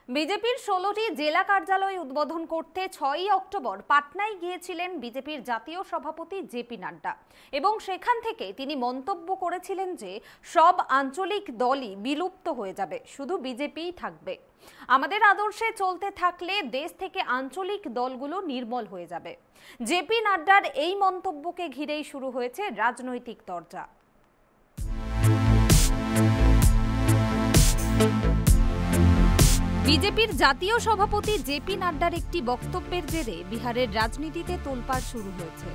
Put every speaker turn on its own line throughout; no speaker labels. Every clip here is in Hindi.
বিজেপির 16টি জেলা কার্যালয় উদ্বোধন করতে 6ই অক্টোবর পাটনায় গিয়েছিলেন বিজেপির জাতীয় সভাপতি জেপি নাড্ডা এবং সেখান থেকে তিনি মন্তব্য করেছিলেন যে সব আঞ্চলিক দলই বিলুপ্ত হয়ে যাবে, শুধু বিজেপিই থাকবে। আমাদের আদর্শে চলতে থাকলে দেশ থেকে আঞ্চলিক দলগুলো নির্মূল হয়ে যাবে। জেপি নাড্ডার এই মন্তব্যকে ঘিরেই শুরু হয়েছে রাজনৈতিক চর্চা। বিজেপির জাতীয় সভাপতি জেপি নাড্ডার একটি বক্তব্যের জেরে বিহারের রাজনীতিতে তোলপাড় শুরু হয়েছে।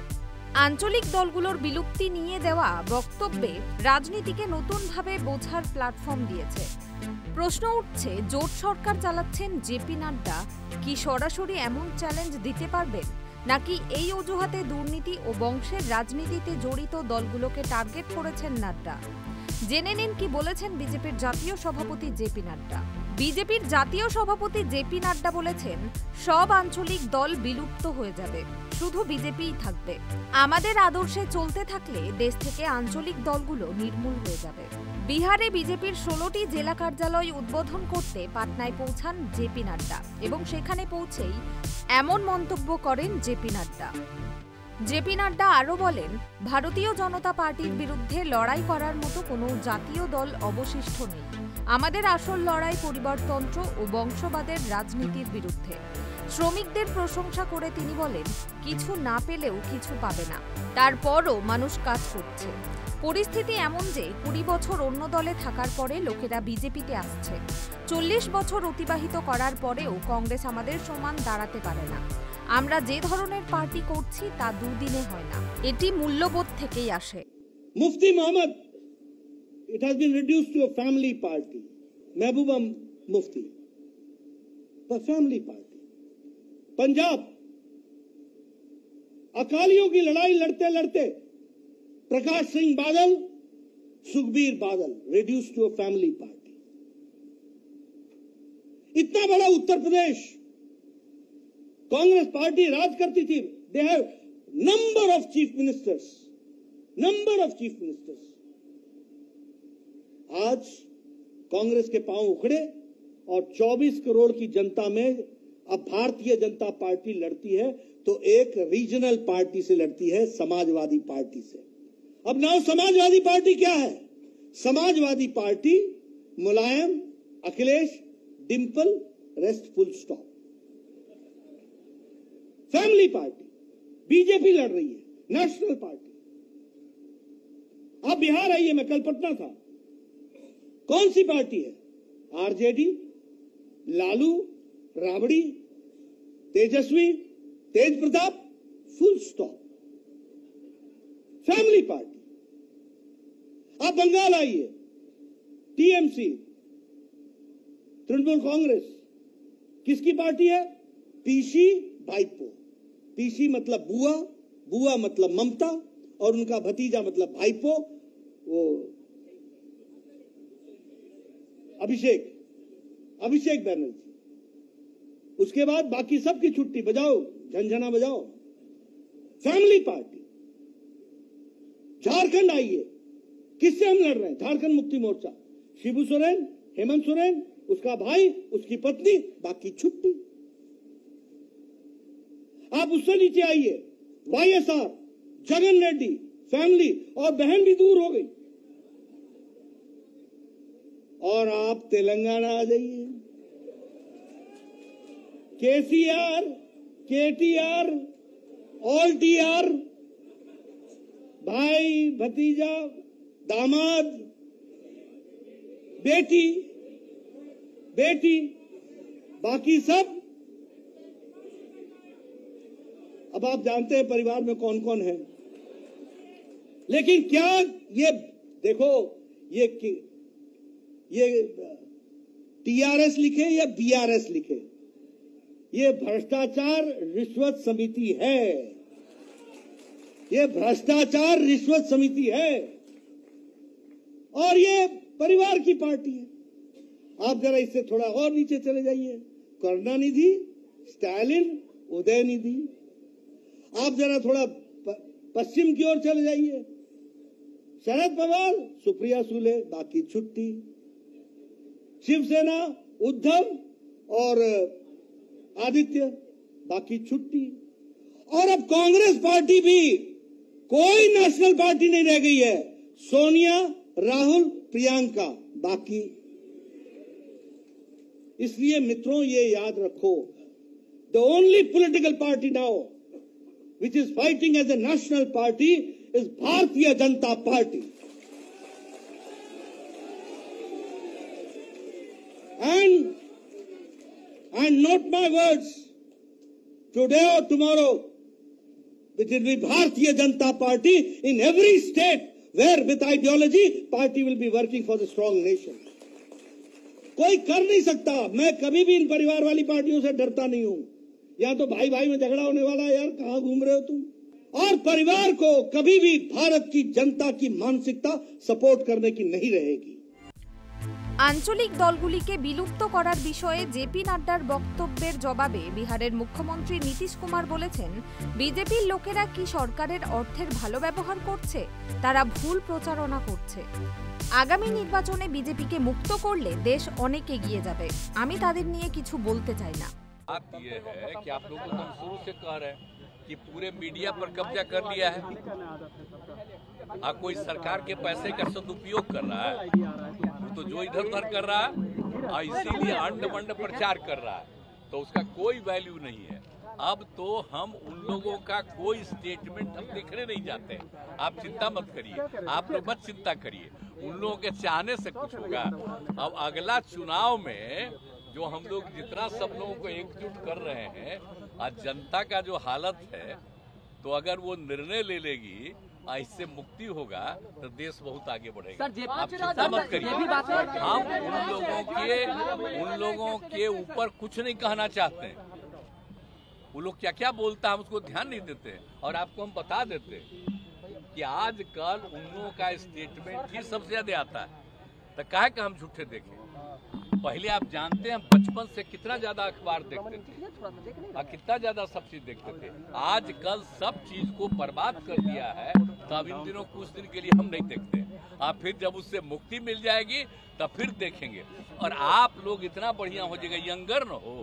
আঞ্চলিক দলগুলোর বিলুপ্তি নিয়ে দেওয়া বক্তব্যে রাজনীতিকে নতুনভাবে বোঝার প্ল্যাটফর্ম দিয়েছে। প্রশ্ন উঠছে, জোট সরকার চালাচ্ছেন জেপি নাড্ডা কি সরাসরি এমন চ্যালেঞ্জ দিতে পারবেন, নাকি এই অজুহাতে দুর্নীতি ও বংশের রাজনীতিতে জড়িত দলগুলোকে টার্গেট করেছেন নাড্ডা? জেনে নিন কি বলেছেন বিজেপির জাতীয় সভাপতি জেপি নাড্ডা। বিজেপির জাতীয় সভাপতি জেপি নাড্ডা বলেছেন, সব আঞ্চলিক দল বিলুপ্ত হয়ে যাবে, শুধু বিজেপিই থাকবে। আমাদের আদর্শে চলতে থাকলে দেশ থেকে আঞ্চলিক দলগুলো নির্মূল হয়ে যাবে। বিহারে বিজেপির 16টি জেলা কার্যালয় উদ্বোধন করতে পাটনায় পৌঁছান জেপি নাড্ডা এবং সেখানে পৌঁছেই এমন মন্তব্য করেন জেপি নাড্ডা। জেপি নাড্ডা আরও বলেন, ভারতীয় জনতা পার্টির বিরুদ্ধে লড়াই করার মতো কোনো জাতীয় দল অবশিষ্ট নেই। আমাদের আসল লড়াই পরিবারতন্ত্র ও বংশবাদের রাজনীতির বিরুদ্ধে। শ্রমিকদের প্রশংসা করে তিনি বলেন, কিছু না পেলেও কিছু পাবে না, তারপরও মানুষ কাজ করছে। পরিস্থিতি এমন যে 20 বছর অন্য দলে থাকার পরে লোকেরা বিজেপিতে আসছে। 40 বছর অতিবাহিত করার পরেও কংগ্রেস আমাদের সমান দাঁড়াতে পারে না। আমরা যে ধরনের পার্টি করছি তা দুদিনে হয় না, এটি মূল্যবোধ থেকেই আসে।
মুফতি Mohammad, it has been reduced to a family party. Mehbooba Mufti, the family party. Punjab, अकालियों की लड़ाई लड़ते लड़ते Prakash Singh Badal, Sukhbir Badal, reduced to a family party. इतना बड़ा उत्तर प्रदेश कांग्रेस पार्टी राज करती थी। They have number of chief ministers. आज कांग्रेस के पांव उखड़े और 24 करोड़ की जनता में अब भारतीय जनता पार्टी लड़ती है तो एक रीजनल पार्टी से लड़ती है, समाजवादी पार्टी से। अब नाउ समाजवादी पार्टी क्या है? Samajwadi Party Mulayam, Akhilesh, Dimple, rest full stop. Family party BJP लड़ रही है, नेशनल पार्टी। आप बिहार आइए, मैं कल पटना था। कौन सी पार्टी है? RJD, Lalu, Rabri, Tejashwi, Tej Pratap, full stop. Family party. आप बंगाल आइए, टीएमसी, तृणमूल कांग्रेस, किसकी पार्टी है? पीसी भाईपो। पीसी मतलब बुआ, बुआ मतलब ममता, और उनका भतीजा मतलब भाईपो वो अभिषेक बैनर्जी। उसके बाद बाकी सबकी छुट्टी, बजाओ झंझना बजाओ। Family party. झारखंड आइए, किससे हम लड़ रहे हैं? झारखंड मुक्ति मोर्चा, शिबू सोरेन, हेमंत सोरेन, उसका भाई, उसकी पत्नी, बाकी छुट्टी। आप उससे नीचे आइए, वाईएसआर, जगन रेड्डी, फैमिली, और बहन भी दूर हो गई। और आप तेलंगाना आ जाइए, केसीआर, केटीआर, ऑल टीआर, भाई, भतीजा, दामाद, बेटी, बाकी सब। अब आप जानते हैं परिवार में कौन कौन है। लेकिन क्या ये देखो, ये टीआरएस लिखे या बीआरएस लिखे, ये भ्रष्टाचार रिश्वत समिति है। ये भ्रष्टाचार रिश्वत समिति है और ये परिवार की पार्टी है। आप जरा इससे थोड़ा और नीचे चले जाइए, करुणानिधि, स्टालिन, उदयनिधि। आप जरा थोड़ा पश्चिम की ओर चले जाइए, शरद पवार, सुप्रिया सुले, बाकी छुट्टी। शिवसेना, उद्धव, और आदित्य, बाकी छुट्टी। और अब कांग्रेस पार्टी भी कोई नेशनल पार्टी नहीं रह गई है। सोनिया, राहुल, प्रियंका, बाकी। इसलिए मित्रों, ये याद रखो, the only political party now which is fighting as a national party is Bharatiya Janata Party. And not my words, today or tomorrow, it will be Bharatiya Janata Party in every state where with ideology, party will be working for the strong nation. कोई कर नहीं सकता। मैं कभी भी इन परिवार वाली पार्टियों से डरता नहीं हूं। या तो भाई भाई में झगड़ा होने वाला है, यार कहां घूम रहे हो तुम। और परिवार को कभी भी भारत की जनता की मानसिकता सपोर्ट करने की नहीं रहेगी।
আঞ্চলিক দলগুলিকে বিলুপ্ত করার বিষয়ে জেপি নাড্ডার বক্তব্যের জবাবে বিহারের মুখ্যমন্ত্রী নীতিশ কুমার বলেছেন, বিজেপির লোকেরা কি সরকারের অর্থের ভালো ব্যবহার করছে? তারা ভুল প্রচারণা করছে। আগামী নির্বাচনে বিজেপিকে মুক্ত করলে দেশ অনেক এগিয়ে যাবে। আমি তাদের নিয়ে কিছু বলতে চাই না।
बात ये है कि आप लोगों को हम शुरू से कह रहे हैं कि पूरे मीडिया पर कब्जा कर लिया है। कोई सरकार के पैसे का सदुपयोग कर रहा है, तो जो इधर उधर कर रहा है और इसीलिए अंड मंड प्रचार कर रहा है, तो उसका कोई वैल्यू नहीं है। अब तो हम उन लोगों का कोई स्टेटमेंट हम देखने नहीं जाते। आप चिंता मत करिए, आप लोग मत चिंता करिए, उन लोगों के चाहने से कुछ होगा। अब अगला चुनाव में जो हम लोग जितना सब लोगों को एकजुट कर रहे हैं, आज जनता का जो हालत है, तो अगर वो निर्णय ले लेगी, इससे मुक्ति होगा, तो देश बहुत आगे बढ़ेगा। आप चिंता मत करिए। हम उन लोगों के ऊपर कुछ नहीं कहना चाहते हैं। वो लोग क्या क्या बोलता है हम उसको ध्यान नहीं देते, और आपको हम बता देते कि आजकल उन लोगों का स्टेटमेंट ही सबसे ज्यादा आता है। तो काहे का हम झूठे देखें? पहले आप जानते हैं बचपन से कितना ज्यादा अखबार देखते थे और कितना ज्यादा सब चीज देखते थे। आजकल सब चीज को बर्बाद कर दिया है, तो अब इन दिनों कुछ दिन के लिए हम नहीं देखते। फिर जब उससे मुक्ति मिल जाएगी तब फिर देखेंगे। और आप लोग इतना बढ़िया हो जाएगा, यंगर न हो,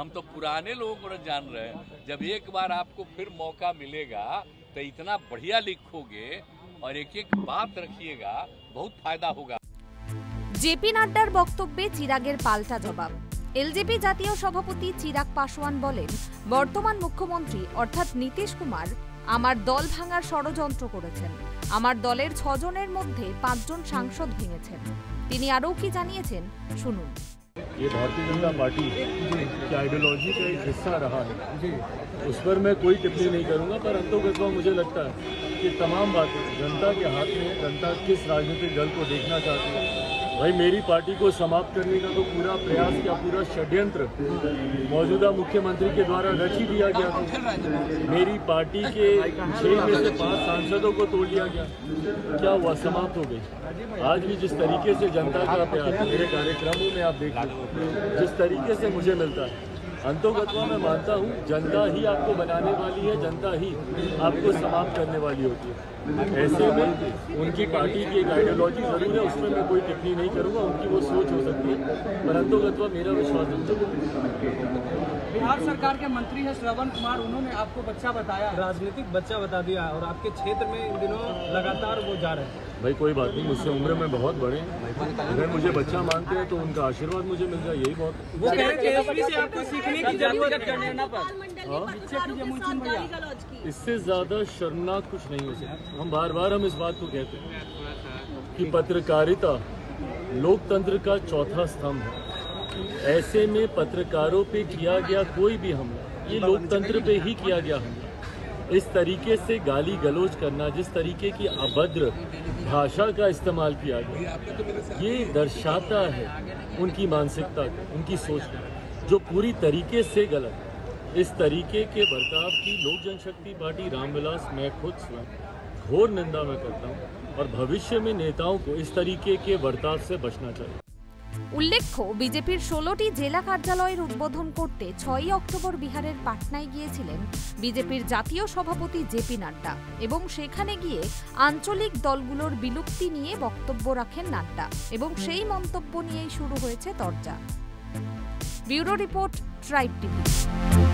हम तो पुराने लोगों को जान रहे हैं। जब एक बार आपको फिर मौका मिलेगा तो इतना बढ़िया लिखोगे और एक एक बात रखिएगा, बहुत फायदा होगा।
জেপি নাড্ডার বক্তব্যে চিরাগের পাল্টা জবাব। এলজেপি জাতীয় সভাপতি চিরাগ পাসওয়ান বলেন, বর্তমান মুখ্যমন্ত্রী অর্থাৎ নীতিশ কুমার আমার দল ভাঙার ষড়যন্ত্র করেছেন। আমার দলের 6 জনের মধ্যে 5 জন সাংসদ ভেঙেছেন। তিনি আরও কি জানিয়েছেন শুনুন।
ये भारतीय जनता पार्टी की आइडियोलॉजी का एक हिस्सा रहा है, उस पर मैं कोई टिप्पणी नहीं करूंगा। पर अंतोगत्वा मुझे लगता है कि तमाम बातें जनता के हाथ में, जनता किस राजनीतिक दल को देखना चाहती है। भाई मेरी पार्टी को समाप्त करने का तो पूरा प्रयास क्या, पूरा षड्यंत्र मौजूदा मुख्यमंत्री के द्वारा रच ही दिया गया था। मेरी पार्टी के 6 में से 5 सांसदों को तोड़ लिया गया। क्या हुआ? समाप्त हो गई। आज भी जिस तरीके से जनता का प्यार मेरे कार्यक्रमों में आप देख लीजिए, जिस तरीके से मुझे मिलता है, अंतोगत्वा मैं मानता हूँ जनता ही आपको बनाने वाली है, जनता ही आपको समाप्त करने वाली होती है। ऐसे में उनकी पार्टी की एक आइडियोलॉजी जरूर है, उसमें मैं कोई टिप्पणी नहीं करूँगा। उनकी वो सोच हो सकती है, पर अंतोगत्वा मेरा विश्वास नहीं।
बिहार सरकार के मंत्री है श्रवण कुमार, उन्होंने आपको बच्चा बताया, राजनीतिक बच्चा बता दिया, और आपके क्षेत्र में इन दिनों लगातार वो जा रहे हैं।
भाई कोई बात नहीं, मुझसे उम्र में बहुत बड़े हैं, अगर मुझे बच्चा मानते हैं तो उनका आशीर्वाद मुझे मिल जाए, यही बहुत।
वो कह रहे हैं से आपको सीखने की जरूरत है।
इससे ज्यादा शर्मनाक कुछ नहीं हो सकता। हम बार बार इस बात को कहते हैं कि पत्रकारिता लोकतंत्र का चौथा स्तंभ है। ऐसे में पत्रकारों पे किया गया कोई भी हमला, ये लोकतंत्र पे ही किया गया हमला। इस तरीके से गाली गलौज करना, जिस तरीके की अभद्र भाषा का इस्तेमाल किया गया, ये दर्शाता है उनकी मानसिकता को, उनकी सोच को, जो पूरी तरीके से गलत है। इस तरीके के बर्ताव की लोक जनशक्ति पार्टी रामविलास, मैं खुद स्वयं घोर निंदा में करता हूँ, और भविष्य में नेताओं को इस तरीके के बर्ताव से बचना चाहिए।
উল্লেখ্য, বিজেপির 16টি জেলা কার্যালয়ের উদ্বোধন করতে 6ই অক্টোবর বিহারের পাটনায় গিয়েছিলেন বিজেপির জাতীয় সভাপতি জেপি নাড্ডা, এবং সেখানে গিয়ে আঞ্চলিক দলগুলোর বিলুপ্তি নিয়ে বক্তব্য রাখেন নাড্ডা, এবং সেই মন্তব্য নিয়েই শুরু হয়েছে তরজা। Bureau report tribe TV.